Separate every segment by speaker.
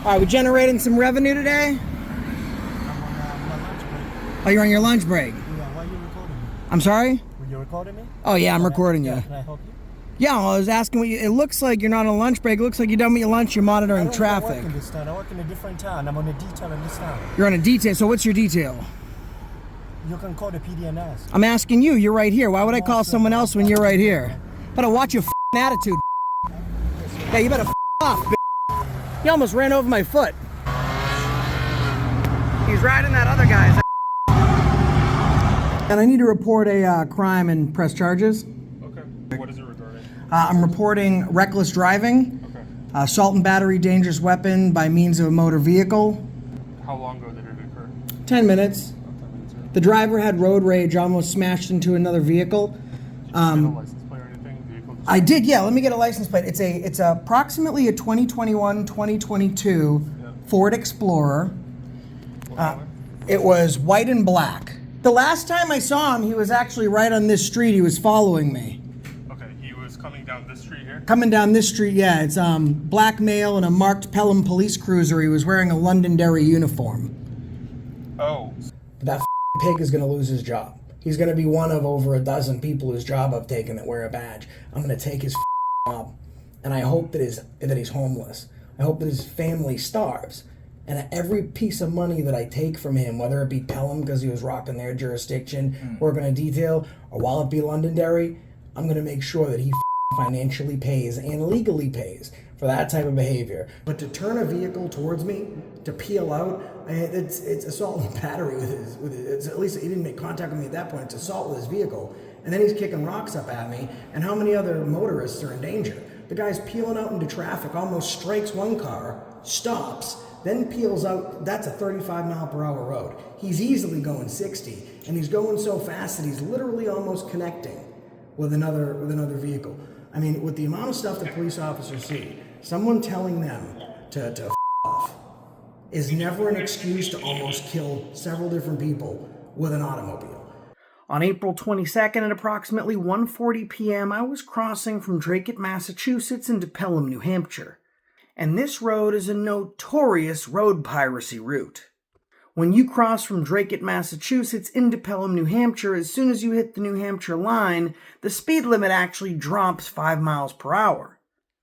Speaker 1: All right, we generating some revenue today?
Speaker 2: I'm on my lunch break.
Speaker 1: Oh, you're on your lunch break?
Speaker 2: Yeah, why are you recording me?
Speaker 1: I'm sorry?
Speaker 2: Were you recording me?
Speaker 1: Oh, yeah, I'm recording you.
Speaker 2: Can I help you?
Speaker 1: Yeah, well, I was asking what you... It looks like you're not on lunch break. It looks like you're done with your lunch. You're monitoring traffic.
Speaker 2: I don't work in this town. I work in a different town. I'm on a detail in this town.
Speaker 1: You're on a detail. So what's your detail?
Speaker 2: You can call the PD and ask.
Speaker 1: I'm asking you. You're right here. Why would I call someone else when you're right here? Better watch your attitude. Yeah, you better off, He almost ran over my foot. He's riding that other guy's. And I need to report a crime and press charges.
Speaker 3: Okay. What is it regarding?
Speaker 1: I'm reporting reckless driving,
Speaker 3: Okay.
Speaker 1: assault and battery, dangerous weapon by means of a motor vehicle.
Speaker 3: How long ago did it occur?
Speaker 1: 10 minutes.
Speaker 3: Oh, 10 minutes ago.
Speaker 1: The driver had road rage, almost smashed into another vehicle.
Speaker 3: Did you get a license plate or anything? Vehicle
Speaker 1: I did, yeah. Let me get a license plate. It's approximately a 2021, 2022 Ford Explorer.
Speaker 3: What color?
Speaker 1: It was white and black. The last time I saw him, he was actually right on this street. He was following me.
Speaker 3: Okay, he was coming down this street here?
Speaker 1: Coming down this street, yeah. It's black male in a marked Pelham Police cruiser. He was wearing a Londonderry uniform.
Speaker 3: Oh.
Speaker 1: But that pig is going to lose his job. He's going to be one of over a dozen people whose job I've taken that wear a badge. I'm going to take his job. And I hope that he's homeless. I hope that his family starves. And every piece of money that I take from him, whether it be Pelham because he was rocking their jurisdiction, working a detail, or while it be Londonderry, I'm going to make sure that he financially pays and legally pays for that type of behavior. But to turn a vehicle towards me, to peel out, it's assault and battery with his, at least he didn't make contact with me at that point. It's assault with his vehicle. And then he's kicking rocks up at me. And how many other motorists are in danger? The guy's peeling out into traffic, almost strikes one car, stops, then peels out. That's a 35-mile-per-hour road. He's easily going 60, and he's going so fast that he's literally almost connecting with another vehicle. I mean, with the amount of stuff that police officers see, someone telling them to off is never an excuse to almost kill several different people with an automobile. On April 22nd at approximately 1:40 p.m., I was crossing from Drake, Massachusetts into Pelham, New Hampshire. And this road is a notorious road piracy route. When you cross from Drake, Massachusetts into Pelham, New Hampshire, as soon as you hit the New Hampshire line, the speed limit actually drops 5 miles per hour.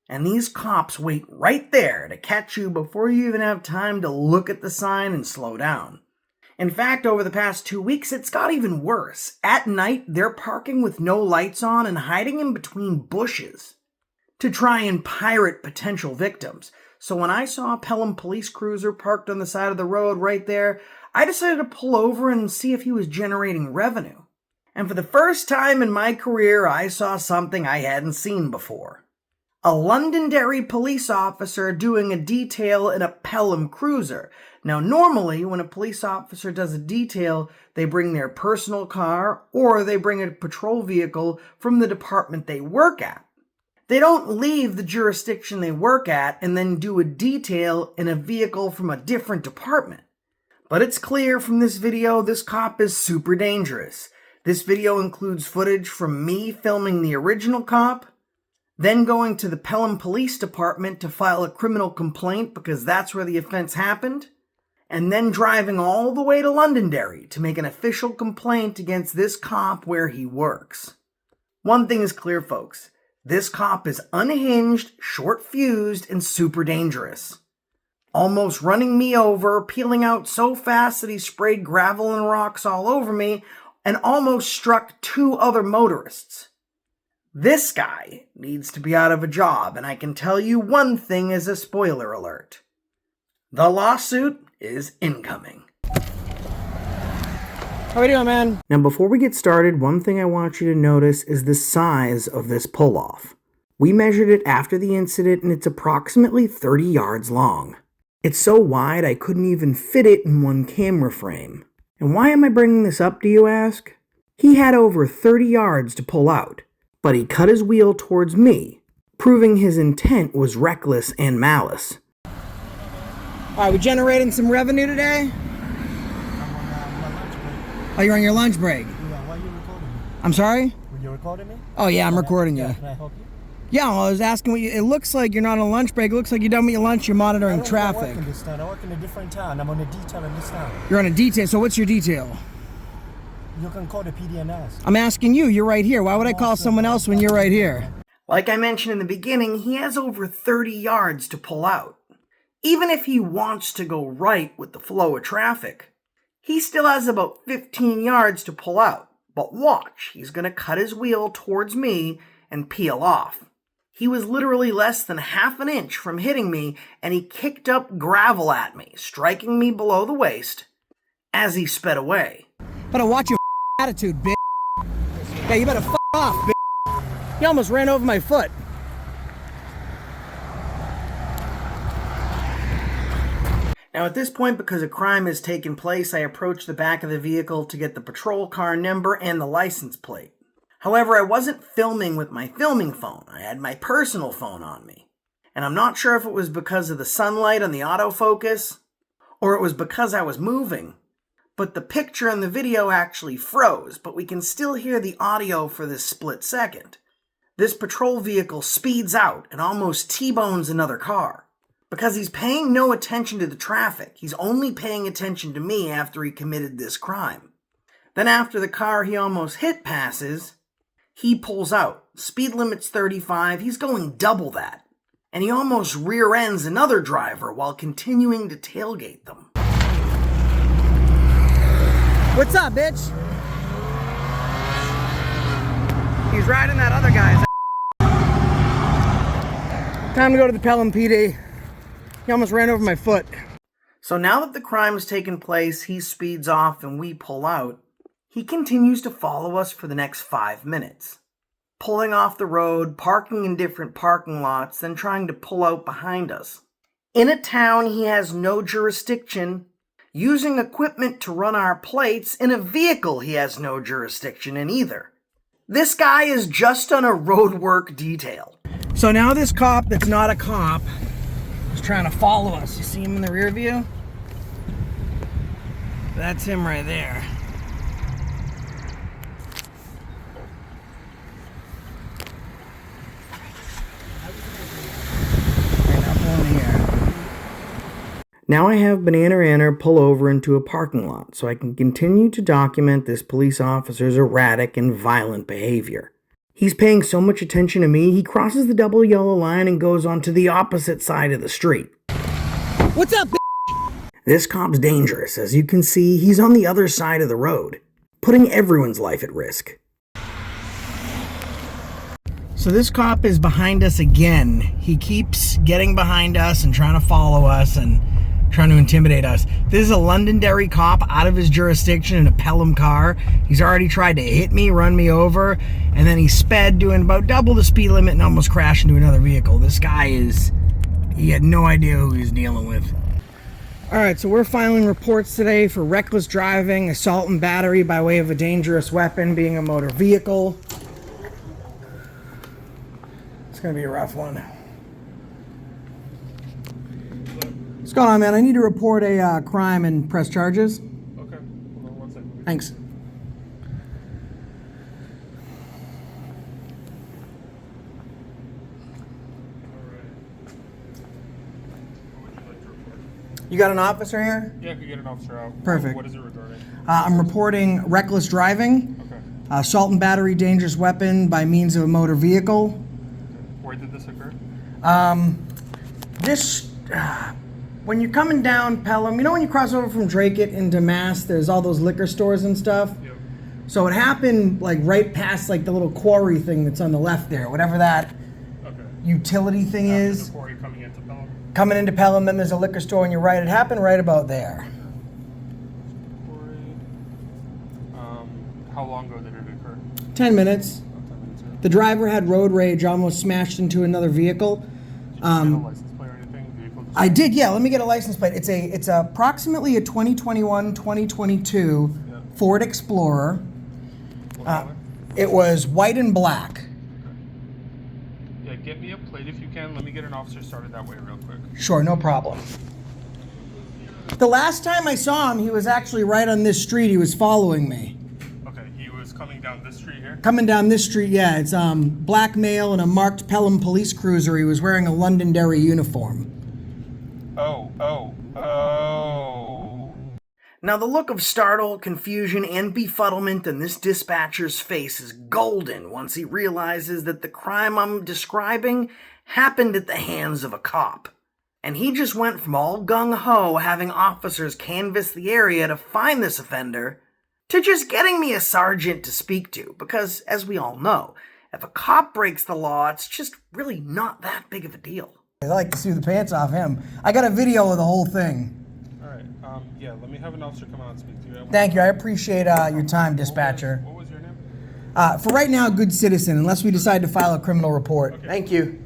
Speaker 1: And these cops wait right there to catch you before you even have time to look at the sign and slow down. In fact, over the past 2 weeks, it's got even worse. At night, they're parking with no lights on and hiding in between bushes to try and pirate potential victims. So when I saw a Pelham Police cruiser parked on the side of the road right there, I decided to pull over and see if he was generating revenue. And for the first time in my career, I saw something I hadn't seen before. A Londonderry Police Officer doing a detail in a Pelham cruiser. Now, normally, when a police officer does a detail, they bring their personal car or they bring a patrol vehicle from the department they work at. They don't leave the jurisdiction they work at and then do a detail in a vehicle from a different department. But it's clear from this video, this cop is super dangerous. This video includes footage from me filming the original cop, then going to the Pelham Police Department to file a criminal complaint because that's where the offense happened, and then driving all the way to Londonderry to make an official complaint against this cop where he works. One thing is clear, folks. This cop is unhinged, short-fused, and super dangerous. Almost running me over, peeling out so fast that he sprayed gravel and rocks all over me, and almost struck 2 other motorists. This guy needs to be out of a job, and I can tell you one thing as a spoiler alert. The lawsuit is incoming. How we doing, man? Now, before we get started, one thing I want you to notice is the size of this pull-off. We measured it after the incident, and it's approximately 30 yards long. It's so wide I couldn't even fit it in one camera frame. And why am I bringing this up, do you ask? He had over 30 yards to pull out, but he cut his wheel towards me, proving his intent was reckless and malice. All right, we generating some revenue today?
Speaker 2: I'm on my lunch break.
Speaker 1: Oh, you're on your lunch break?
Speaker 2: Yeah, why are you recording me?
Speaker 1: I'm sorry?
Speaker 2: Were you recording me?
Speaker 1: Oh, yeah, I'm recording you.
Speaker 2: Can I help you?
Speaker 1: Yeah, well, I was asking what you, it looks like you're not on lunch break. It looks like you're done with your lunch, you're monitoring
Speaker 2: I
Speaker 1: traffic.
Speaker 2: work in this town. I work in a different town. I'm on a detail in this town.
Speaker 1: You're on a detail, so what's your detail?
Speaker 2: You can call the PD and ask.
Speaker 1: I'm asking you, you're right here. Why would I call someone else when you're right here?
Speaker 4: Like I mentioned in the beginning, he has over 30 yards to pull out. Even if he wants to go right with the flow of traffic, he still has about 15 yards to pull out. But watch, he's going to cut his wheel towards me and peel off. He was literally less than half an inch from hitting me, and he kicked up gravel at me, striking me below the waist as he sped away.
Speaker 1: Better watch your attitude, bitch. Yeah, you better off, bitch. You almost ran over my foot.
Speaker 4: Now at this point, because a crime has taken place, I approached the back of the vehicle to get the patrol car number and the license plate. However, I wasn't filming with my filming phone. I had my personal phone on me. And I'm not sure if it was because of the sunlight on the autofocus, or it was because I was moving. But the picture and the video actually froze, but we can still hear the audio for this split second. This patrol vehicle speeds out and almost T-bones another car. Because he's paying no attention to the traffic. He's only paying attention to me after he committed this crime. Then after the car he almost hit passes, he pulls out. Speed limit's 35, he's going double that. And he almost rear ends another driver while continuing to tailgate them.
Speaker 1: What's up, bitch? He's riding that other guy's. Time to go to the Pelham PD. He almost ran over my foot.
Speaker 4: So now that the crime's taken place, he speeds off and we pull out. He continues to follow us for the next 5 minutes. Pulling off the road, parking in different parking lots, then trying to pull out behind us. In a town he has no jurisdiction, using equipment to run our plates in a vehicle he has no jurisdiction in either. This guy is just on a roadwork detail.
Speaker 1: So now this cop that's not a cop is trying to follow us. You see him in the rear view? That's him right there.
Speaker 4: Now I have Banana Ranner pull over into a parking lot so I can continue to document this police officer's erratic and violent behavior. He's paying so much attention to me, he crosses the double yellow line and goes onto the opposite side of the street.
Speaker 1: What's up,
Speaker 4: This cop's dangerous. As you can see, he's on the other side of the road, putting everyone's life at risk.
Speaker 1: So this cop is behind us again. He keeps getting behind us and trying to follow us and trying to intimidate us. This is a Londonderry cop out of his jurisdiction in a Pelham car. He's already tried to hit me, run me over, and then he sped doing about double the speed limit and almost crashed into another vehicle. This guy he had no idea who he was dealing with. All right, so we're filing reports today for reckless driving, assault and battery by way of a dangerous weapon, being a motor vehicle. It's gonna be a rough one. What's going on, man? I need to report a crime and press charges.
Speaker 3: Okay. Hold on 1 second.
Speaker 1: Thanks.
Speaker 3: Alright. What would you like to report?
Speaker 1: You got an officer here?
Speaker 3: Yeah, I could get an officer out.
Speaker 1: Perfect.
Speaker 3: What is it regarding?
Speaker 1: I'm reporting reckless driving,
Speaker 3: Okay.
Speaker 1: assault and battery, dangerous weapon by means of a motor vehicle.
Speaker 3: Where did this occur?
Speaker 1: When you're coming down Pelham, you know when you cross over from Dracut into Mass, there's all those liquor stores and stuff?
Speaker 3: Yep.
Speaker 1: So it happened like right past like the little quarry thing that's on the left there, whatever that
Speaker 3: Okay.
Speaker 1: utility thing is.
Speaker 3: Before you coming into Pelham?
Speaker 1: Coming into Pelham, then there's a liquor store on your right. It happened right about there.
Speaker 3: How long ago did it occur?
Speaker 1: 10 minutes.
Speaker 3: About 10 minutes ago.
Speaker 1: The driver had road rage, almost smashed into another vehicle.
Speaker 3: Did you get a license plate or anything? Vehicle
Speaker 1: I did, yeah. Let me get a license plate. It's approximately a 2021, 2022
Speaker 3: Yeah.
Speaker 1: Ford Explorer.
Speaker 3: What color?
Speaker 1: It was white and black.
Speaker 3: Yeah, get me a plate if you can. Let me get an officer started that way real quick.
Speaker 1: Sure, no problem. The last time I saw him, he was actually right on this street. He was following me.
Speaker 3: Okay, he was coming down this street here?
Speaker 1: Coming down this street, yeah, it's black male in a marked Pelham Police cruiser. He was wearing a Londonderry uniform.
Speaker 3: Oh.
Speaker 4: Now, the look of startle, confusion, and befuddlement in this dispatcher's face is golden once he realizes that the crime I'm describing happened at the hands of a cop. And he just went from all gung-ho having officers canvass the area to find this offender to just getting me a sergeant to speak to, because, as we all know, if a cop breaks the law, it's just really not that big of a deal.
Speaker 1: I like to see the pants off him. I got a video of the whole thing.
Speaker 3: Yeah, let me have an officer come out and speak to you.
Speaker 1: Thank you. I appreciate your time, dispatcher.
Speaker 3: What was your name?
Speaker 1: For right now, good citizen, unless we decide to file a criminal report.
Speaker 3: Okay.
Speaker 1: Thank you.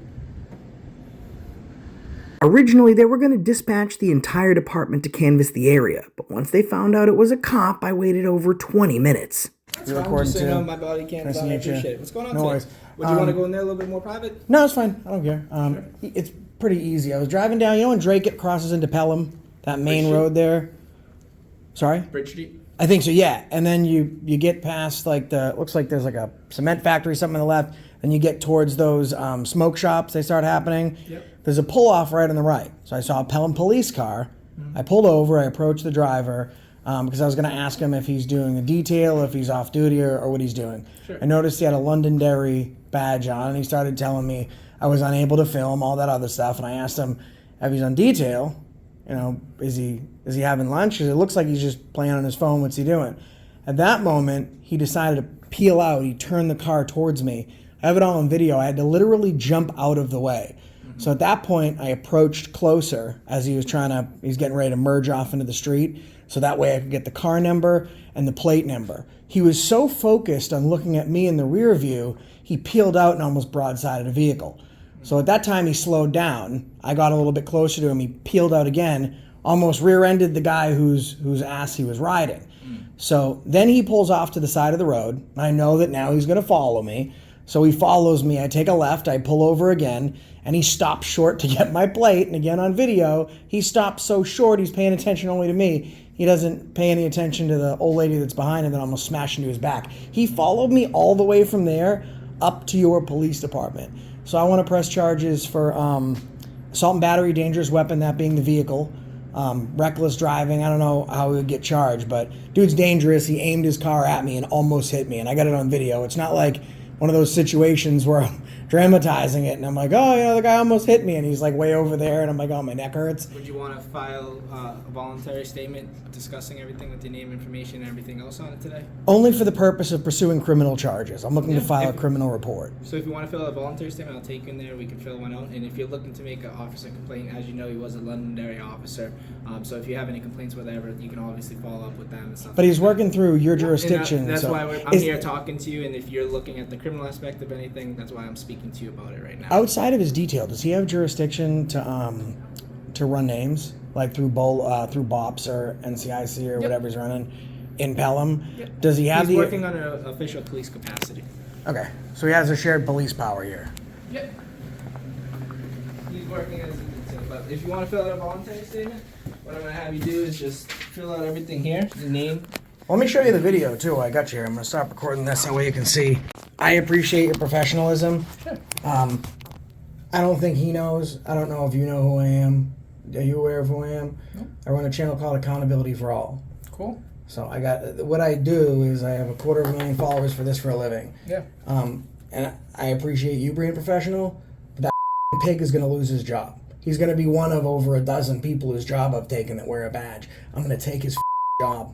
Speaker 4: Originally, they were going to dispatch the entire department to canvass the area, but once they found out it was a cop, I waited over 20 minutes.
Speaker 5: That's fine. I'm just saying, no, my body can't.
Speaker 1: Nice
Speaker 5: I
Speaker 1: to meet you.
Speaker 5: appreciate it. What's going on
Speaker 1: No
Speaker 5: today?
Speaker 1: worries.
Speaker 5: Would you want to go in there a little bit more private?
Speaker 1: No, it's fine. I don't care. It's pretty easy. I was driving down, you know when Drake crosses into Pelham? That main road there? Sorry?
Speaker 5: Bridge Street?
Speaker 1: I think so, yeah. And then you get past like looks like there's like a cement factory, something on the left. Then you get towards those smoke shops, they start happening.
Speaker 5: Yep.
Speaker 1: There's a pull-off right on the right. So I saw a Pelham Police car. I pulled over, I approached the driver because I was going to ask him if he's doing a detail, if he's off duty or what he's doing.
Speaker 5: Sure.
Speaker 1: I noticed he had a Londonderry badge on and he started telling me I was unable to film, all that other stuff. And I asked him if he's on detail, you know, is he having lunch? Because it looks like he's just playing on his phone. What's he doing? At that moment, he decided to peel out. He turned the car towards me. I have it all on video. I had to literally jump out of the way. So at that point, I approached closer as he's getting ready to merge off into the street. So that way I could get the car number and the plate number. He was so focused on looking at me in the rear view, he peeled out and almost broadsided the vehicle. So at that time, he slowed down. I got a little bit closer to him. He peeled out again, almost rear-ended the guy whose ass he was riding. So then he pulls off to the side of the road. I know that now he's going to follow me. So he follows me. I take a left. I pull over again. And he stops short to get my plate. And again, on video, he stops so short, he's paying attention only to me. He doesn't pay any attention to the old lady that's behind him that almost smashed into his back. He followed me all the way from there up to your police department. So I want to press charges for assault and battery, dangerous weapon, that being the vehicle, reckless driving. I don't know how he would get charged, but dude's dangerous. He aimed his car at me and almost hit me. And I got it on video. It's not like one of those situations where I'm dramatizing it and I'm like, oh, you know, the guy almost hit me and he's like way over there and I'm like, oh, my neck hurts.
Speaker 5: Would you want to file a voluntary statement discussing everything with your name, information, and everything else on it today?
Speaker 1: Only for the purpose of pursuing criminal charges. I'm looking to file a
Speaker 5: If-
Speaker 1: criminal report.
Speaker 5: So if you want to fill out a voluntary statement, I'll take you in there. We can fill one out. And if you're looking to make an officer complaint, as you know, he was a Londonderry officer. So if you have any complaints, whatever, you can obviously follow up with them and stuff.
Speaker 1: But he's
Speaker 5: like
Speaker 1: working through your
Speaker 5: that.
Speaker 1: jurisdiction.
Speaker 5: And that's
Speaker 1: so
Speaker 5: why I'm
Speaker 1: is-
Speaker 5: here talking to you. And if you're looking at the criminal aspect of anything, that's why I'm speaking to you about it right now.
Speaker 1: Outside of his detail, does he have jurisdiction to run names like through BOPS or NCIC or whatever he's running in Pelham?
Speaker 5: Yep.
Speaker 1: Does he have
Speaker 5: He's working on an official police capacity.
Speaker 1: Okay, so he has a shared police power here.
Speaker 5: Yep. He's working as a detail. But if you want to fill out a voluntary statement, what I'm going to have you do is just fill out everything here, the name.
Speaker 1: Let me show you the video too. I got you here. I'm gonna stop recording this that way you can see. I appreciate your professionalism.
Speaker 5: Sure.
Speaker 1: I don't think he knows. I don't know if you know who I am. Are you aware of who I am?
Speaker 5: No.
Speaker 1: I run a channel called Accountability for All.
Speaker 5: Cool.
Speaker 1: So what I do is I have 250,000 followers for this for a living.
Speaker 5: Yeah.
Speaker 1: And I appreciate you being professional, but that pig is gonna lose his job. He's gonna be one of over a dozen people whose job I've taken that wear a badge. I'm gonna take his job.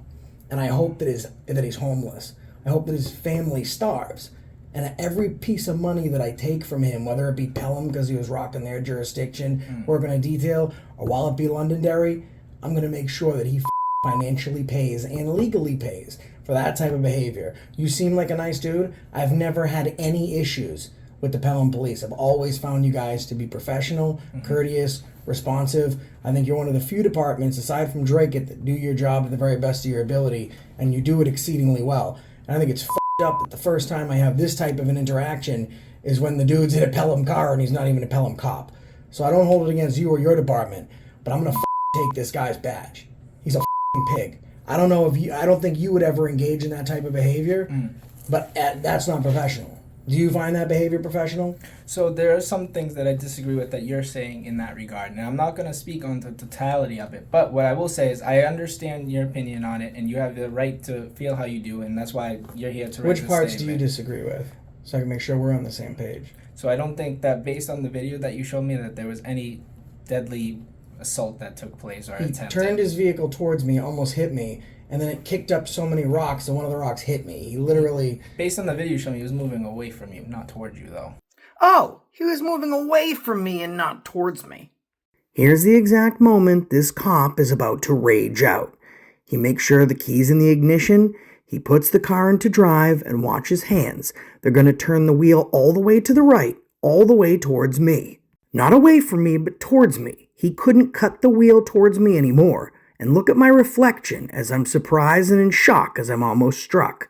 Speaker 1: And I hope that he's homeless. I hope that his family starves. And every piece of money that I take from him, whether it be Pelham because he was rocking their jurisdiction, working a detail, or while it be Londonderry, I'm going to make sure that he financially pays and legally pays for that type of behavior. You seem like a nice dude. I've never had any issues with the Pelham Police. I've always found you guys to be professional, courteous, responsive. I think you're one of the few departments, aside from Drake, that do your job to the very best of your ability, and you do it exceedingly well. And I think it's up that the first time I have this type of an interaction is when the dude's in a Pelham car and he's not even a Pelham cop. So I don't hold it against you or your department, but I'm gonna take this guy's badge. He's a pig. I don't think you would ever engage in that type of behavior, But that's not professional. Do you find that behavior professional?
Speaker 5: So there are some things that I disagree with that you're saying in that regard. And I'm not going to speak on the totality of it. But what I will say is I understand your opinion on it, and you have the right to feel how you do, and that's why you're here to raise
Speaker 1: Which parts do
Speaker 5: statement.
Speaker 1: you disagree with? So I can make sure we're on the same page.
Speaker 5: So I don't think that based on the video that you showed me that there was any deadly assault that took place or
Speaker 1: He
Speaker 5: attempt.
Speaker 1: turned his vehicle towards me, almost hit me, and then it kicked up so many rocks that one of the rocks hit me. He literally...
Speaker 5: Based on the video you showed me, he was moving away from you, not towards you, though.
Speaker 4: Oh, he was moving away from me and not towards me. Here's the exact moment this cop is about to rage out. He makes sure the key's in the ignition, he puts the car into drive, and watch his hands. They're going to turn the wheel all the way to the right, all the way towards me. Not away from me, but towards me. He couldn't cut the wheel towards me anymore. And look at my reflection as I'm surprised and in shock as I'm almost struck.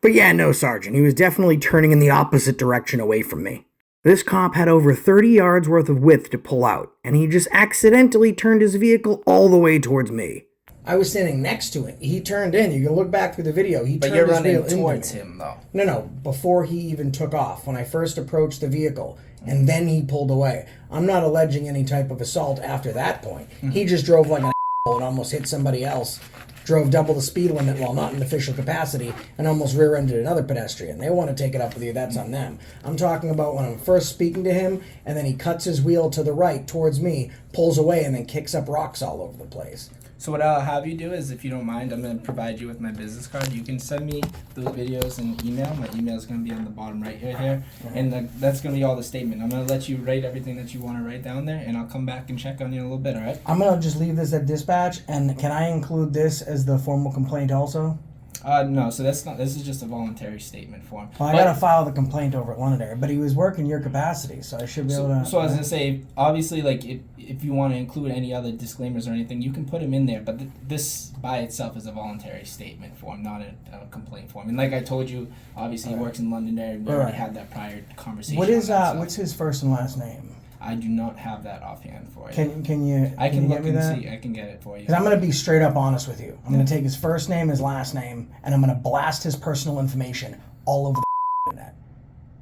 Speaker 4: But yeah, no, Sergeant, he was definitely turning in the opposite direction away from me. This cop had over 30 yards worth of width to pull out, and he just accidentally turned his vehicle all the way towards me.
Speaker 1: I was standing next to him. He turned in. You can look back through the video. He
Speaker 5: But
Speaker 1: turned
Speaker 5: you're
Speaker 1: his
Speaker 5: running
Speaker 1: wheel into
Speaker 5: towards
Speaker 1: me.
Speaker 5: him, though.
Speaker 1: No, before he even took off, when I first approached the vehicle, and then he pulled away. I'm not alleging any type of assault after that point. He just drove like an and almost hit somebody else, drove double the speed limit while not in official capacity, and almost rear-ended another pedestrian. They want to take it up with you, that's on them. I'm talking about when I'm first speaking to him, and then he cuts his wheel to the right towards me, pulls away, and then kicks up rocks all over the place.
Speaker 5: So what I'll have you do is, if you don't mind, I'm going to provide you with my business card. You can send me those videos in email. My email is going to be on the bottom right here. And that's going to be all the statement. I'm going to let you write everything that you want to write down there, and I'll come back and check on you in a little bit, all right?
Speaker 1: I'm going to just leave this at dispatch, and can I include this as the formal complaint also?
Speaker 5: No, so that's not. This is just a voluntary statement form.
Speaker 1: Well, I
Speaker 5: But-
Speaker 1: got to file the complaint over at Londonderry, but he was working your capacity, so I should be able to...
Speaker 5: So I was gonna say, obviously, like if you want to include any other disclaimers or anything, you can put them in there. But this by itself is a voluntary statement form, not a complaint form. And like I told you, obviously he works in Londonderry. We already had that prior conversation.
Speaker 1: What is
Speaker 5: on that, so
Speaker 1: what's his first and last name?
Speaker 5: I do not have that offhand for you.
Speaker 1: Can you?
Speaker 5: I can
Speaker 1: you
Speaker 5: look
Speaker 1: get me
Speaker 5: and
Speaker 1: that?
Speaker 5: see. I can get it for you.
Speaker 1: Because I'm going to be straight up honest with you. I'm going to take his first name, his last name, and I'm going to blast his personal information all over the internet.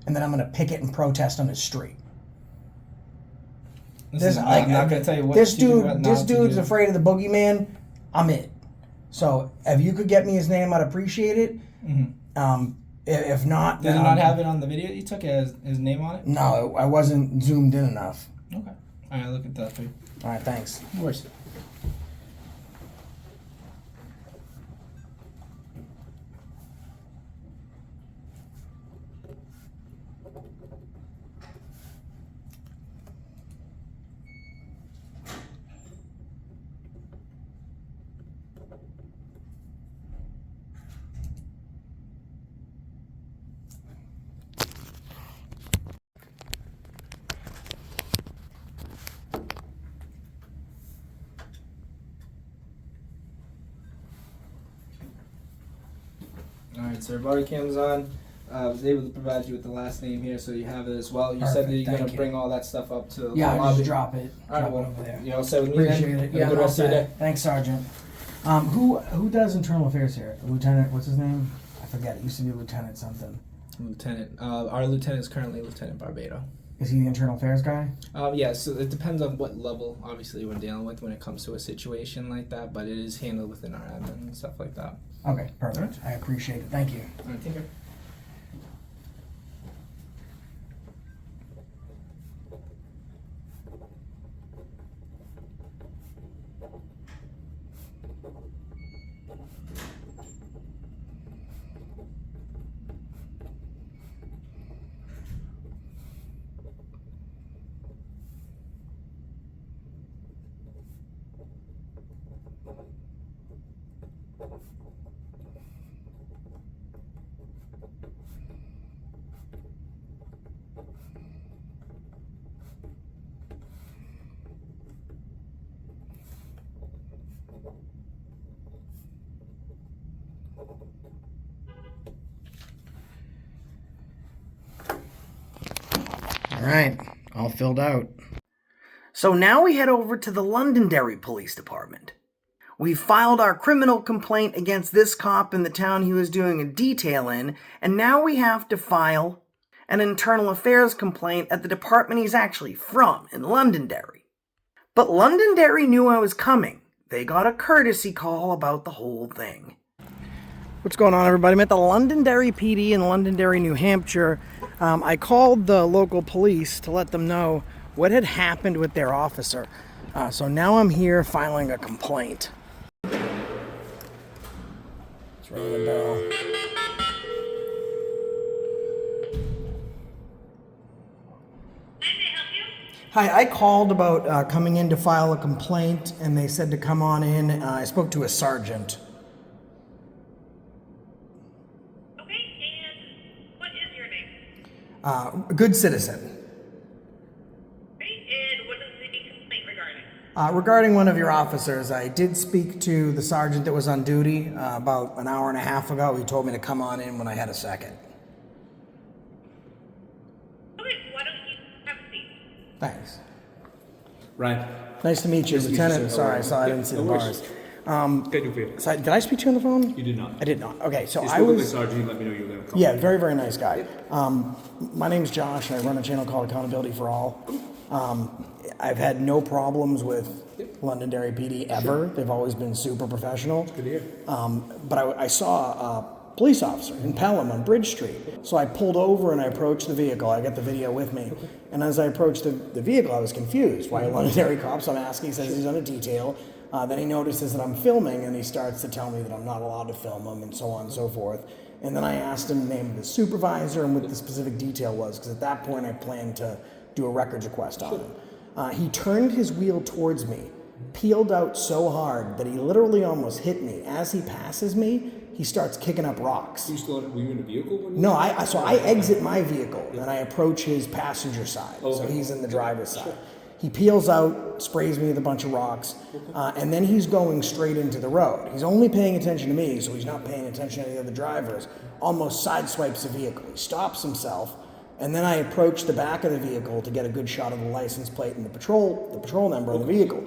Speaker 1: And then I'm going to picket and protest on his street.
Speaker 5: Listen, I'm not gonna tell you what
Speaker 1: this
Speaker 5: to do,
Speaker 1: dude.
Speaker 5: what
Speaker 1: This
Speaker 5: not to
Speaker 1: dude's
Speaker 5: do.
Speaker 1: afraid of the boogeyman. I'm it. So if you could get me his name, I'd appreciate it.
Speaker 5: Mm-hmm.
Speaker 1: If not,
Speaker 5: Did
Speaker 1: then
Speaker 5: it not have it on the video you took? It has his name on it?
Speaker 1: No, I wasn't zoomed in enough.
Speaker 5: Okay. All right, look at that for you.
Speaker 1: All right, thanks.
Speaker 5: Of course. Alright, so our body cam's on. I was able to provide you with the last name here, so you have it as well. You said that you're
Speaker 1: Perfect,
Speaker 5: going
Speaker 1: thank
Speaker 5: to
Speaker 1: you.
Speaker 5: bring all that stuff up to the
Speaker 1: Yeah,
Speaker 5: lobby.
Speaker 1: just drop it.
Speaker 5: All right,
Speaker 1: Drop it
Speaker 5: well,
Speaker 1: over there.
Speaker 5: you all set with me
Speaker 1: Appreciate
Speaker 5: then?
Speaker 1: it.
Speaker 5: Have
Speaker 1: Yeah,
Speaker 5: a good
Speaker 1: all
Speaker 5: rest of your
Speaker 1: set.
Speaker 5: day.
Speaker 1: Thanks, Sergeant. Who does internal affairs here? Lieutenant, what's his name? I forget. It used to be Lieutenant something.
Speaker 5: Lieutenant. Our lieutenant is currently Lieutenant Barbado.
Speaker 1: Is he the internal affairs guy?
Speaker 5: Yeah, so it depends on what level, obviously, we're dealing with when it comes to a situation like that, but it is handled within our admin and stuff like that.
Speaker 1: Okay, perfect. I appreciate it. Thank you.
Speaker 5: All right, take care.
Speaker 1: All right, all filled out.
Speaker 4: So now we head over to the Londonderry Police Department. We filed our criminal complaint against this cop in the town he was doing a detail in, and now we have to file an internal affairs complaint at the department he's actually from, in Londonderry. But Londonderry knew I was coming. They got a courtesy call about the whole thing. What's going on, everybody? I'm at the Londonderry PD in Londonderry, New Hampshire. I called the local police to let them know what had happened with their officer. So now I'm here filing a complaint. Let's ring the bell. Hi, I called about coming in to file a complaint, and they said to come on in. I spoke to a sergeant.
Speaker 6: Okay, and what is your name?
Speaker 4: A good citizen.
Speaker 6: Okay, and what is the complaint regarding?
Speaker 4: Regarding one of your officers, I did speak to the sergeant that was on duty about an hour and a half ago. He told me to come on in when I had a second.
Speaker 6: Okay, why don't you have a seat?
Speaker 4: Thanks.
Speaker 7: Ryan.
Speaker 4: Nice to meet you, Lieutenant. Sorry, I didn't see the bars. Did I speak to you on the phone?
Speaker 7: You did not.
Speaker 4: I did not. Okay, so
Speaker 7: You
Speaker 4: I
Speaker 7: spoke with
Speaker 4: was...
Speaker 7: the sergeant, he let me know you were going to come.
Speaker 4: Yeah, very, very nice guy. My name's Josh, and I run a channel called Accountability for All. I've had no problems with Londonderry PD ever. They've always been super professional.
Speaker 7: Good to hear.
Speaker 4: But I saw a police officer in Pelham on Bridge Street. So I pulled over and I approached the vehicle. I got the video with me. And as I approached the vehicle, I was confused. Why Londonderry cops? I'm asking. He says he's on a detail. Then he notices that I'm filming, and he starts to tell me that I'm not allowed to film him, and so on and so forth. And then I asked him the name of the supervisor and what the specific detail was, because at that point I planned to do a records request on him. He turned his wheel towards me, peeled out so hard that he literally almost hit me. As he passes me, he starts kicking up rocks.
Speaker 7: Were you in the vehicle? When
Speaker 4: No, so I exit my vehicle and I approach his passenger side.
Speaker 7: Okay.
Speaker 4: So he's in the driver's side. He peels out, sprays me with a bunch of rocks, and then he's going straight into the road. He's only paying attention to me, so he's not paying attention to the other drivers. Almost sideswipes the vehicle. He stops himself, and then I approach the back of the vehicle to get a good shot of the license plate and the patrol number of the vehicle.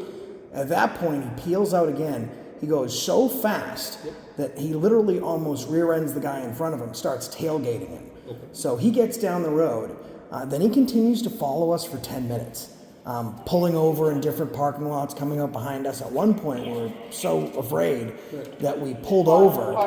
Speaker 4: At that point, he peels out again. He goes so fast that he literally almost rear ends the guy in front of him, starts tailgating him. So he gets down the road. Then he continues to follow us for 10 minutes. Pulling over in different parking lots, coming up behind us. At one point, we were so afraid that we pulled over,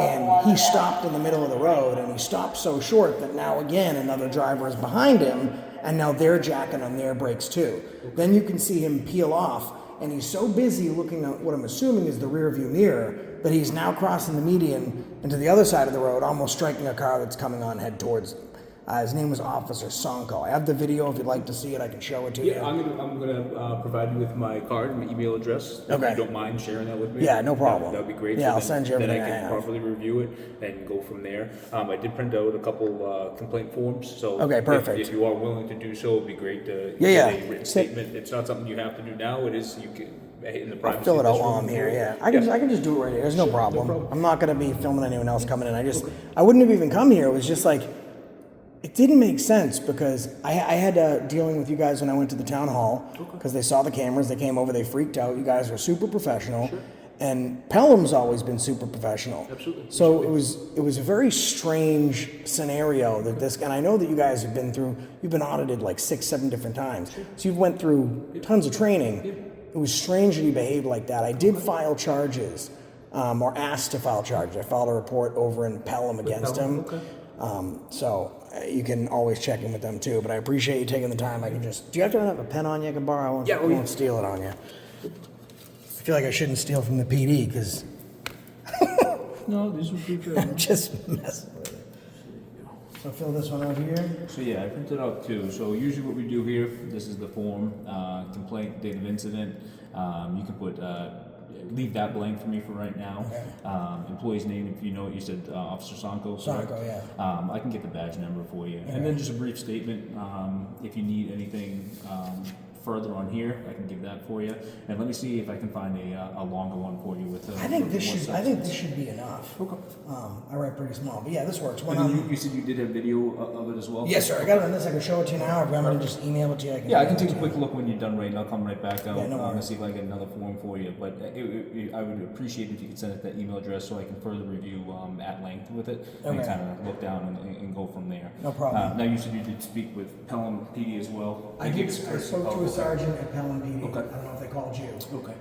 Speaker 4: and he stopped in the middle of the road, and he stopped so short that now again another driver is behind him, and now they're jacking on their brakes too. Then you can see him peel off, and he's so busy looking at what I'm assuming is the rear view mirror that he's now crossing the median into the other side of the road, almost striking a car that's coming on head towards him. His name was Officer Ssonko. I have the video. If you'd like to see it, I can show it to you.
Speaker 7: Yeah, I'm gonna provide you with my card, my email address.
Speaker 4: Okay.
Speaker 7: If you don't mind sharing that with me.
Speaker 4: Yeah, no problem.
Speaker 7: That'd be great.
Speaker 4: Yeah, I'll send you everything
Speaker 7: Then I
Speaker 4: I
Speaker 7: can
Speaker 4: have.
Speaker 7: properly review it and go from there. I did print out a couple complaint forms, so
Speaker 4: Okay, perfect.
Speaker 7: If you are willing to do so, it'd be great to
Speaker 4: Yeah,
Speaker 7: get a written statement. It's not something you have to do now. It is you can in the privacy.
Speaker 4: Fill it
Speaker 7: of
Speaker 4: out
Speaker 7: this
Speaker 4: while
Speaker 7: room.
Speaker 4: I'm here, yeah. I can just do it right here. There's no problem. I'm not going to be filming anyone else coming in. I wouldn't have even come here. It was just like, it didn't make sense because I had dealing with you guys when I went to the town hall because they saw the cameras. They came over. They freaked out. You guys were super professional. Sure. And Pelham's always been super professional.
Speaker 7: Absolutely.
Speaker 4: So it was a very strange scenario that and I know that you guys have you've been audited like 6-7 different times. So you've went through tons of training. It was strange that he behaved like that. I did file charges, or asked to file charges. I filed a report over in Pelham against him.
Speaker 7: Okay.
Speaker 4: So you can always check in with them too. But I appreciate you taking the time. Do you have to have a pen on you I can borrow? I won't steal it on you. I feel like I shouldn't steal from the PD because
Speaker 7: No, this would be good.
Speaker 4: I'm just messing with it. So fill this one out here.
Speaker 7: So yeah, I printed out two. So usually what we do here, this is the form, complaint, date of incident. You can put, leave that blank for me for right now.
Speaker 4: Okay.
Speaker 7: Employee's name, if you know it, you said Officer Ssonko.
Speaker 4: Ssonko, yeah.
Speaker 7: I can get the badge number for you. And then just a brief statement, if you need anything further on here, I can give that for you. And let me see if I can find a longer one for you with.
Speaker 1: I think this should be enough.
Speaker 7: Okay.
Speaker 1: I write pretty small, but yeah, this works. When
Speaker 7: And then you said you did a video of it as well.
Speaker 1: yes, sir. I got it on this. I can show it to you now. If you want me to just email it to you, I can.
Speaker 7: Yeah, I can take a quick look when you're done writing. I'll come right back out
Speaker 1: Yeah, no
Speaker 7: and
Speaker 1: worries.
Speaker 7: see if I can get another form for you. But I would appreciate if you could send it that email address so I can further review at length with it and
Speaker 1: Okay.
Speaker 7: kind of look down and go from there.
Speaker 1: No problem.
Speaker 7: Now you said you did speak with Pelham PD as well.
Speaker 1: I did. I spoke to a sergeant at Pelham PD.
Speaker 7: Okay.
Speaker 1: I don't know if they called you.
Speaker 7: Okay.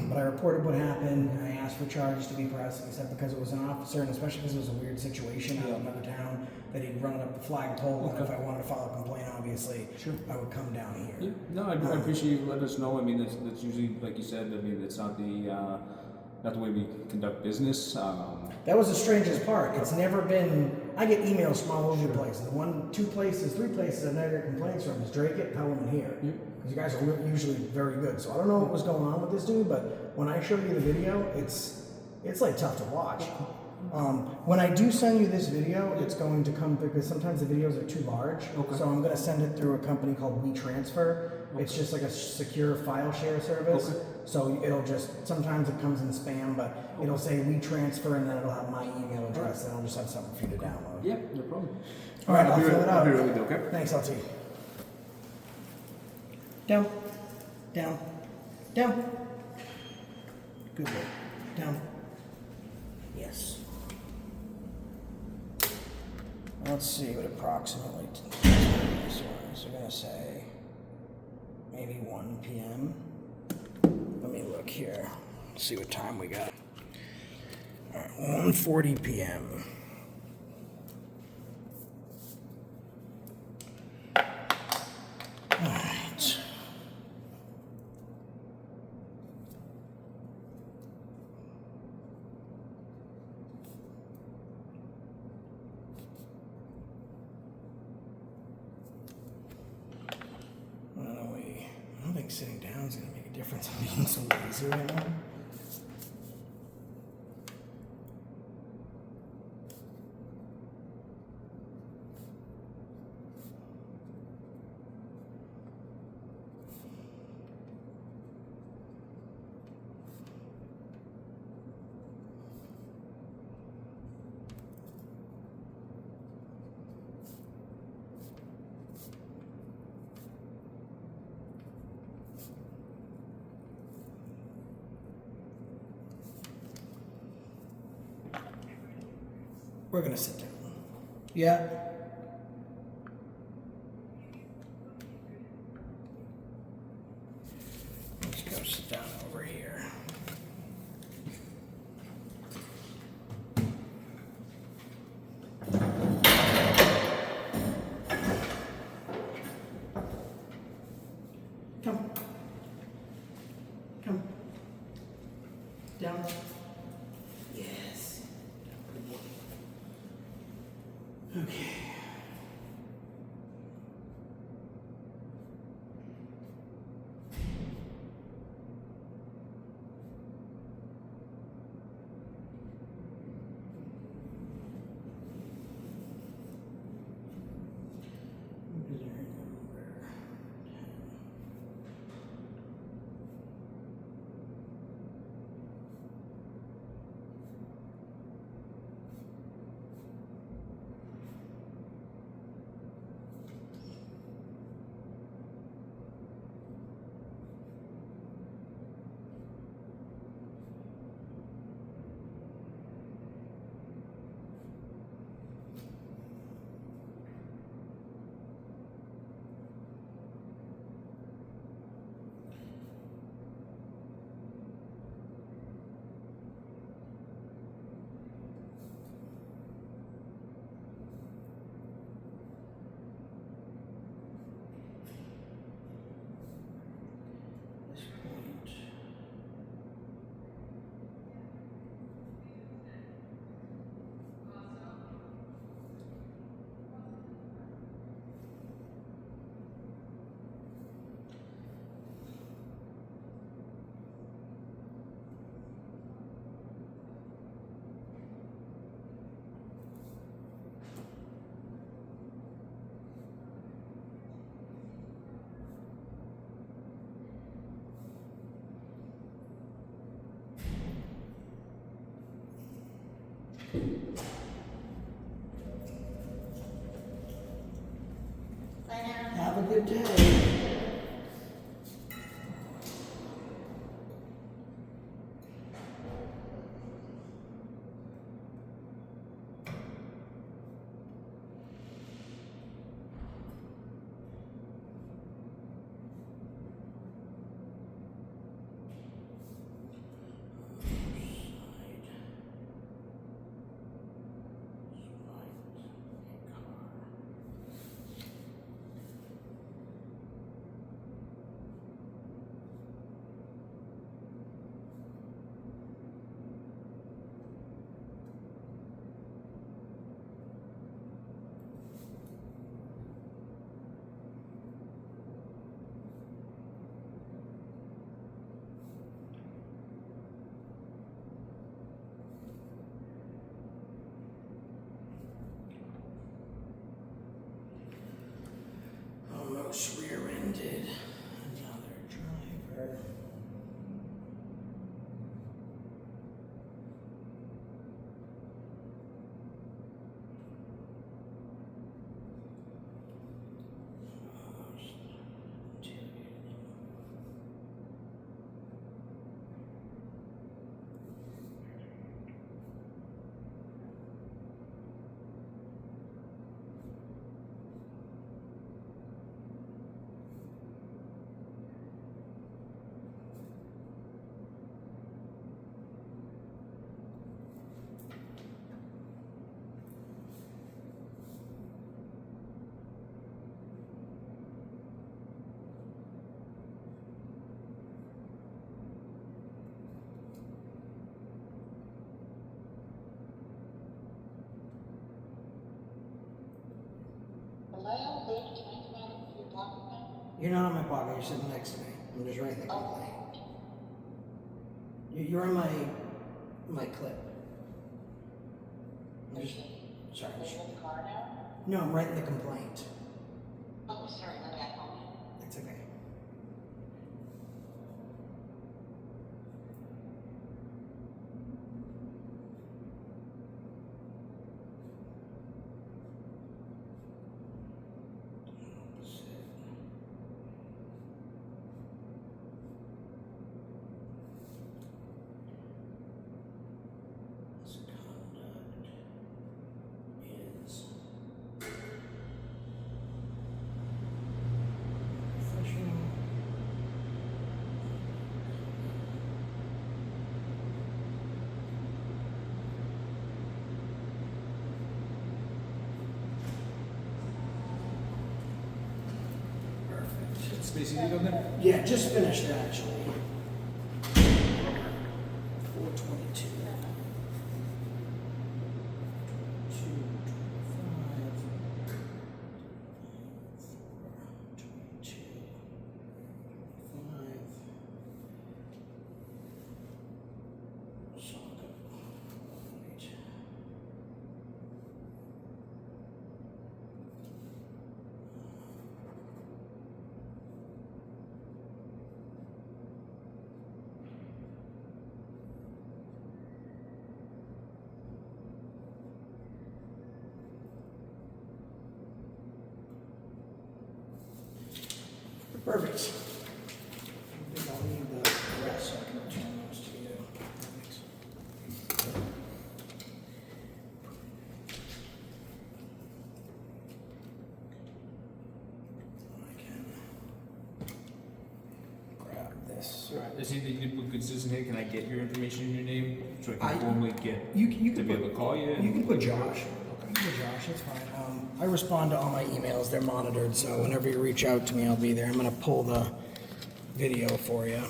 Speaker 1: But I reported what happened. I asked for charges to be pressed. He said because it was an officer, and especially because it was a weird situation out in another town, that he'd run it up the flagpole. And if I wanted to file a complaint, obviously, I would come down here.
Speaker 7: Yeah. No, I appreciate you letting us know. I mean, that's usually, like you said, I mean, it's not the way we conduct business.
Speaker 1: That was the strangest part. It's never been. I get emails from all over the place. The 3 places I've never got complaints from is Drake, Pelham, and here. Because you guys are usually very good. So I don't know what was going on with this dude, but when I show you the video, it's like tough to watch. When I do send you this video, it's going to come because sometimes the videos are too large.
Speaker 7: Okay.
Speaker 1: So I'm going to send it through a company called WeTransfer. It's just like a secure file share service.
Speaker 7: Okay.
Speaker 1: So it'll just, sometimes it comes in spam, but it'll say WeTransfer and then it'll have my email address and I'll just have something for you to download.
Speaker 7: Yeah, no problem.
Speaker 1: All right, I'll fill it out.
Speaker 7: I'll be really good, okay?
Speaker 1: Thanks, LT. Down, down, down. Good boy. Down. Yes. Let's see what approximately this was. We're gonna say maybe 1 p.m. Let me look here. See what time we got. All right, 1:40 p.m. All right. I don't think sitting down is going to make a difference. I'm being so lazy right now. We're gonna sit down. Yeah. Let's go sit down over here. Come. Come. Down. Yes. Okay.
Speaker 4: Have a good day. Almost rear-ended another driver. You're not in my pocket, you're sitting next to me. I'm just writing the complaint. You're in my clip. I'm just, sorry.
Speaker 6: Are you in the car now?
Speaker 4: No, I'm writing the complaint.
Speaker 6: Oh, sorry, my bad, homie.
Speaker 4: It's okay.
Speaker 7: Space you need on there?
Speaker 4: Yeah, just finished actually. 422. 5. Perfect. I think I'll need the rest so I can return those to you. Thanks. I can grab this.
Speaker 7: Is it that you put consistent here? Can I get your information and your name so I
Speaker 4: I-
Speaker 7: can formally get
Speaker 4: You
Speaker 7: to
Speaker 4: can
Speaker 7: be
Speaker 4: put,
Speaker 7: able to call you?
Speaker 4: you can put Josh. You can put Josh, that's fine. I respond to all my emails, they're monitored, so whenever you reach out to me, I'll be there. I'm gonna pull the video for you.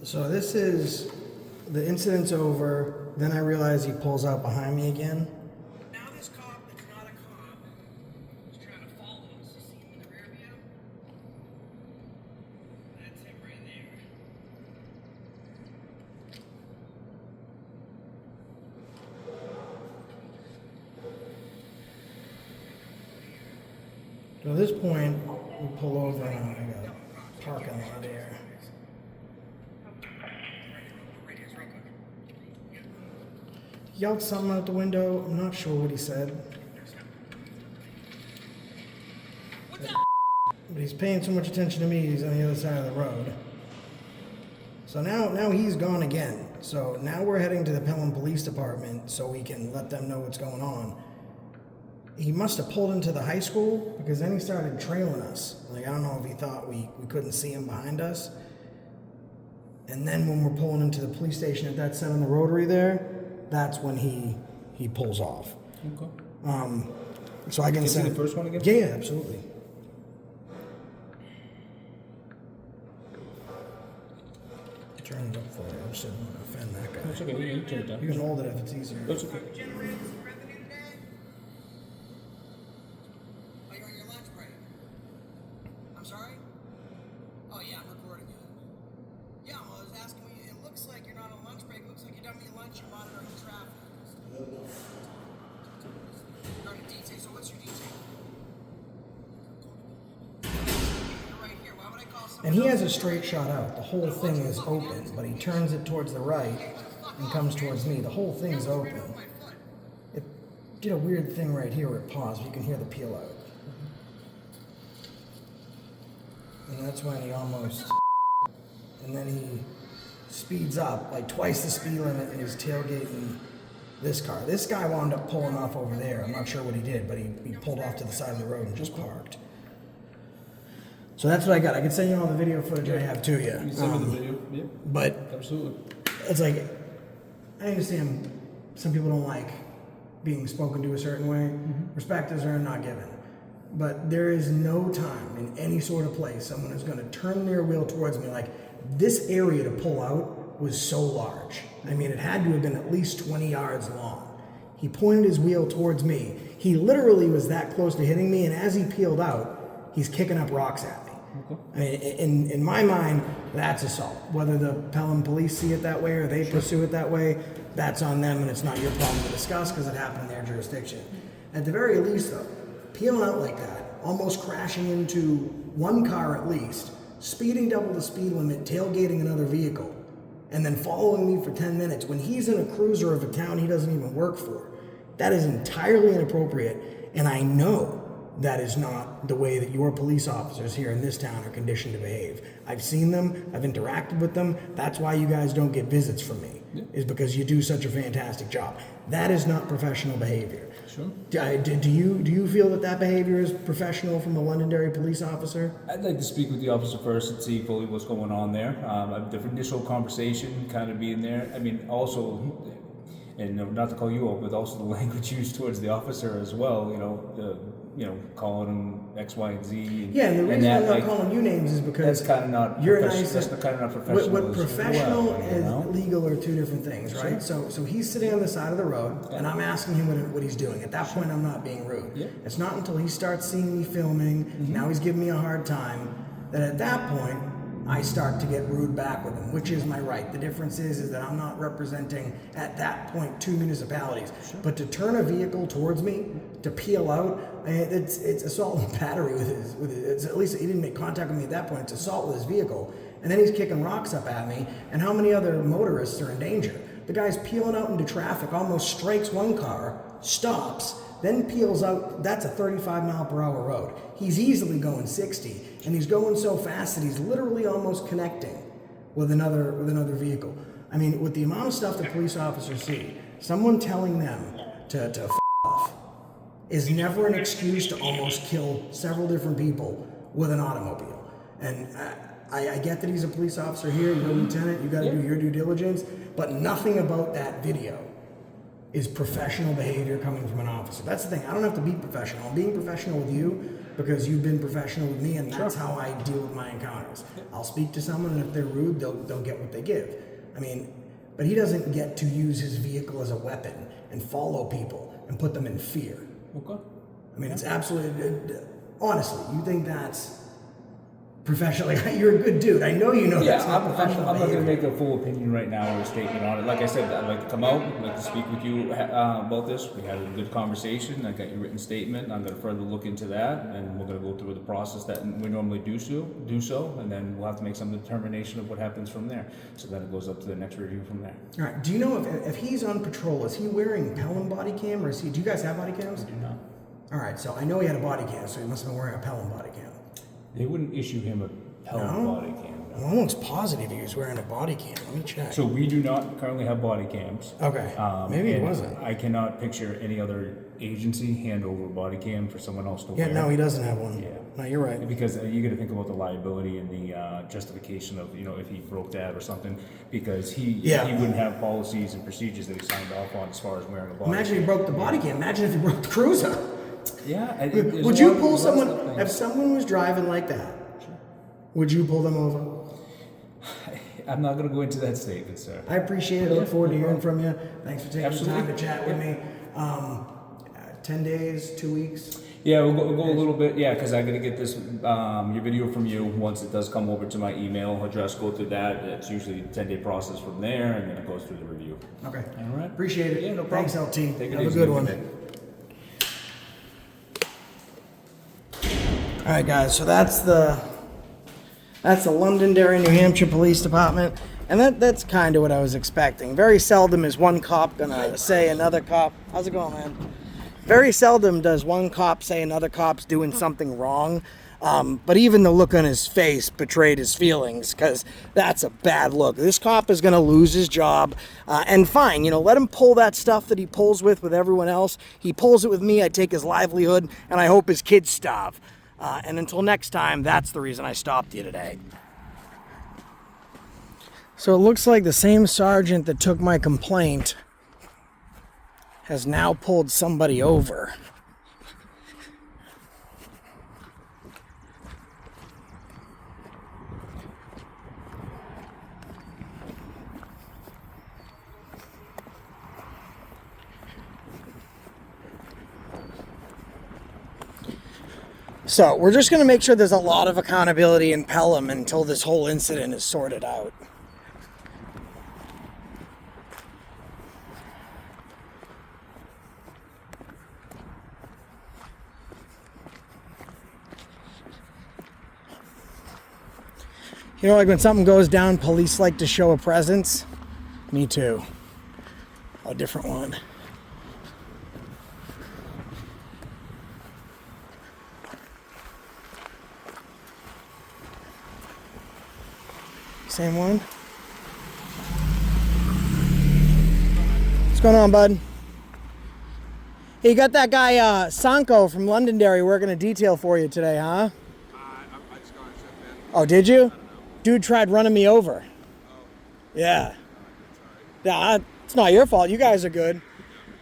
Speaker 4: So this is, the incident's over, then I realize he pulls out behind me again.
Speaker 1: Now this cop that's not a cop is trying to follow us. You see him in the rear view? That's him right there.
Speaker 4: So at this point, we pull over and I got parking lot there. Yelled something out the window. I'm not sure what he said.
Speaker 1: But he's paying so much attention to me, he's on the other side of the road. So now he's gone again. So now we're heading to the Pelham Police Department so we can let them know what's going on. He must have pulled into the high school because then he started trailing us. Like, I don't know if he thought we couldn't see him behind us. And then when we're pulling into the police station at that set on the rotary there, that's when he pulls off.
Speaker 7: Okay.
Speaker 1: So I can
Speaker 7: Can you see
Speaker 1: send
Speaker 7: the first one again?
Speaker 1: Yeah, absolutely. Turn it up for you. I just didn't want to offend that guy.
Speaker 7: That's okay. You can turn it down.
Speaker 1: You can hold it if it's easier.
Speaker 7: That's okay.
Speaker 4: Are you on your lunch break? I'm sorry? Oh yeah, I'm recording you. Yeah, well, I was asking you, it looks like you're not on lunch break. It looks like you're done with your lunch, you're monitoring traffic. You're on a detail, so what's your detail? You're right here, why would I call someone
Speaker 1: And he has a
Speaker 4: else?
Speaker 1: straight shot out. The whole thing is open, but he turns it towards the right and comes towards me. The whole thing's open. It did a weird thing right here where it paused. You can hear the peel out. And that's when he almost... And then he speeds up, like twice the speed limit, and he's tailgating this car. This guy wound up pulling off over there. I'm not sure what he did, but he pulled off to the side of the road and just parked. So that's what I got. I can send you all the video footage I have to you.
Speaker 7: You send me the video. Yeah.
Speaker 1: But
Speaker 7: Absolutely.
Speaker 1: it's like, I understand some people don't like being spoken to a certain way. Respect is earned, not given. But there is no time in any sort of place someone is going to turn their wheel towards me. Like, this area to pull out was so large. I mean, it had to have been at least 20 yards long. He pointed his wheel towards me. He literally was that close to hitting me, and as he peeled out, he's kicking up rocks at me. I mean, in my mind, that's assault. Whether the Pelham Police see it that way or they pursue it that way, that's on them, and it's not your problem to discuss because it happened in their jurisdiction. At the very least, though, peeling out like that, almost crashing into one car at least, speeding double the speed limit, tailgating another vehicle, and then following me for 10 minutes when he's in a cruiser of a town he doesn't even work for, that is entirely inappropriate, and I know that is not the way that your police officers here in this town are conditioned to behave. I've seen them, I've interacted with them, that's why you guys don't get visits from me, is because you do such a fantastic job. That is not professional behavior.
Speaker 7: Sure.
Speaker 1: Do you feel that behavior is professional from a Londonderry police officer?
Speaker 7: I'd like to speak with the officer first and see fully what's going on there. The initial conversation kind of being there. I mean, also, and not to call you out, but also the language used towards the officer as well. Calling him X, Y, and Z.
Speaker 1: Yeah, and the reason
Speaker 7: that,
Speaker 1: I'm not calling you names is because
Speaker 7: that's kind of not.
Speaker 1: You're
Speaker 7: That's
Speaker 1: nice.
Speaker 7: kind of not professional.
Speaker 1: What professional and
Speaker 7: legal.
Speaker 1: legal are two different things, right? So he's sitting on the side of the road, and I'm asking him what he's doing. At that point, I'm not being rude.
Speaker 7: Yeah.
Speaker 1: It's not until he starts seeing me filming, now he's giving me a hard time, that at that point, I start to get rude back with him, which is my right. The difference is that I'm not representing, at that point, two municipalities. But to turn a vehicle towards me, to peel out, it's assault and battery with his it's, at least he didn't make contact with me at that point. It's assault with his vehicle. And then he's kicking rocks up at me, and how many other motorists are in danger? The guy's peeling out into traffic, almost strikes one car, stops, then peels out. That's a 35-mile-per-hour road. He's easily going 60, and he's going so fast that he's literally almost connecting with another vehicle. I mean, with the amount of stuff that police officers see, someone telling them to f off is never an excuse to almost kill several different people with an automobile. And I get that he's a police officer here, you're a lieutenant, you got to do your due diligence, but nothing about that video is professional behavior coming from an officer. That's the thing. I don't have to be professional. I'm being professional with you because you've been professional with me, and that's how I deal with my encounters. I'll speak to someone, and if they're rude, they'll get what they give. I mean, but he doesn't get to use his vehicle as a weapon and follow people and put them in fear.
Speaker 7: Okay.
Speaker 1: I mean, it's absolutely, honestly, you think that's professional? Like, you're a good dude. I know you know that's not professional
Speaker 7: I'm not going to
Speaker 1: behavior.
Speaker 7: make a full opinion right now or a statement on it. Like I said, I'd like to come out, I'd like to speak with you about this. We had a good conversation. I got your written statement. I'm going to further look into that, and we're going to go through the process that we normally do so, and then we'll have to make some determination of what happens from there. So then it goes up to the next review from there.
Speaker 1: All right. Do you know if he's on patrol, is he wearing Pelham body cam, or is he? Do you guys have body cams?
Speaker 7: Do not.
Speaker 1: All right. So I know he had a body cam, so he must have been wearing a Pelham body cam.
Speaker 7: They wouldn't issue him a Pelham
Speaker 1: No?
Speaker 7: body cam.
Speaker 1: I'm almost positive he was wearing a body cam. Let me check.
Speaker 7: So we do not currently have body cams.
Speaker 1: Okay. Maybe it
Speaker 7: and
Speaker 1: wasn't.
Speaker 7: I cannot picture any other agency hand over a body cam for someone else to
Speaker 1: Yeah,
Speaker 7: wear.
Speaker 1: no, he doesn't have one.
Speaker 7: Yeah.
Speaker 1: No, you're right.
Speaker 7: Because you got to think about the liability and the justification of, if he broke that or something, because he wouldn't have policies and procedures that he signed off on as far as wearing a body
Speaker 1: Imagine
Speaker 7: cam.
Speaker 1: he broke the body cam. Imagine if he broke the cruiser.
Speaker 7: Yeah.
Speaker 1: Would you pull someone, if someone was driving like that, would you pull them over?
Speaker 7: I'm not going to go into that statement, sir.
Speaker 1: I appreciate it. I look forward to hearing from you. Thanks for taking
Speaker 7: Absolutely.
Speaker 1: the time to chat with me. 10 days, 2 weeks.
Speaker 7: Yeah, we'll go a little bit. Yeah, because I got to get this your video from you. Once it does come over to my email address, go through that. It's usually a 10-day process from there, and then it goes through the review.
Speaker 1: Okay.
Speaker 7: All right.
Speaker 1: Appreciate it.
Speaker 7: Yeah, no problem.
Speaker 1: Thanks, LT.
Speaker 7: Take it
Speaker 1: Have a
Speaker 7: easy.
Speaker 1: good one. All right, guys. So that's the Londonderry, New Hampshire Police Department, and that's kind of what I was expecting. Very seldom is one cop gonna say another cop. How's it going, man? Very seldom does one cop say another cop's doing something wrong. But even the look on his face betrayed his feelings, because that's a bad look. This cop is going to lose his job. And fine, let him pull that stuff that he pulls with everyone else. He pulls it with me, I take his livelihood, and I hope his kids starve. And until next time, that's the reason I stopped you today. So it looks like the same sergeant that took my complaint has now pulled somebody over. So we're just going to make sure there's a lot of accountability in Pelham until this whole incident is sorted out. Like when something goes down, police like to show a presence. Me too. A different one. Same one. What's going on, bud? Hey, you got that guy Ssonko from Londonderry working a detail for you today, huh?
Speaker 8: I just got on shift, man.
Speaker 1: Oh, did you? Dude tried running me over. Yeah. Yeah, it's not your fault. You guys are good.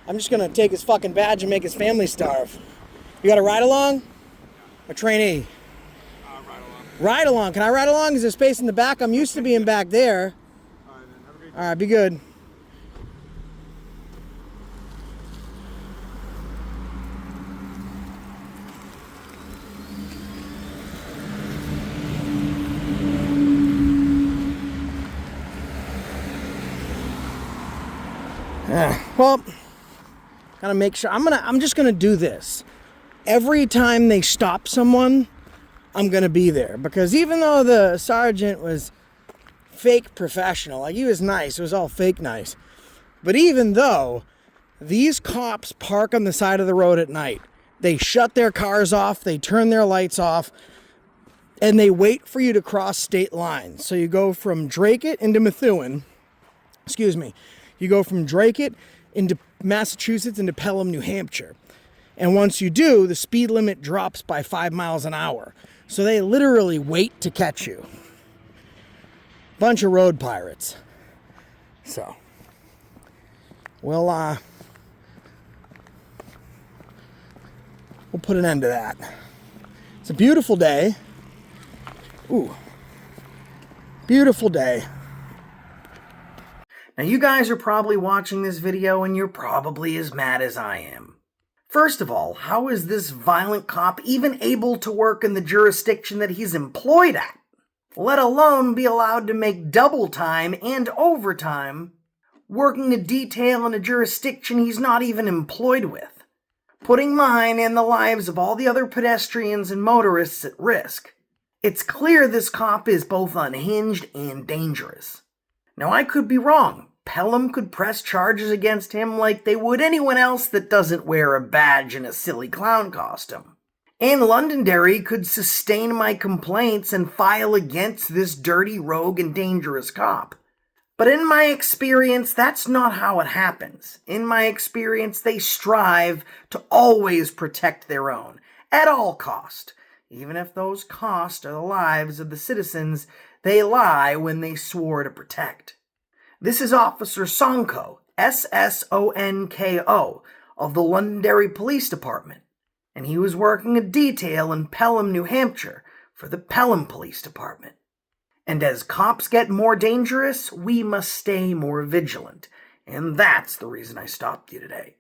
Speaker 1: I'm just gonna take his fucking badge and make his family starve. You got a ride along? A trainee?
Speaker 8: Ride along.
Speaker 1: Ride along. Can I ride along? Is there space in the back? I'm used to being back there.
Speaker 8: All right, man. Have a great day.
Speaker 1: All right, be good. Well, gotta make sure. I'm just gonna do this. Every time they stop someone, I'm gonna be there, because even though the sergeant was fake professional, like he was nice, it was all fake nice. But even though these cops park on the side of the road at night, they shut their cars off, they turn their lights off, and they wait for you to cross state lines. So you go from Dracut into Methuen. You go from Dracut into Massachusetts into Pelham, New Hampshire. And once you do, the speed limit drops by 5 miles an hour. So they literally wait to catch you. Bunch of road pirates. So, we'll put an end to that. It's a beautiful day. Ooh. Beautiful day.
Speaker 4: Now you guys are probably watching this video and you're probably as mad as I am. First of all, how is this violent cop even able to work in the jurisdiction that he's employed at? Let alone be allowed to make double time and overtime working a detail in a jurisdiction he's not even employed with, putting mine and the lives of all the other pedestrians and motorists at risk. It's clear this cop is both unhinged and dangerous. Now, I could be wrong. Pelham could press charges against him like they would anyone else that doesn't wear a badge and a silly clown costume. and Londonderry could sustain my complaints and file against this dirty rogue and dangerous cop. But in my experience, that's not how it happens. In my experience, they strive to always protect their own, at all cost. Even if those costs are the lives of the citizens they lie when they swore to protect. This is Officer Ssonko, Ssonko, of the Londonderry Police Department, and he was working a detail in Pelham, New Hampshire, for the Pelham Police Department. And as cops get more dangerous, we must stay more vigilant. And that's the reason I stopped you today.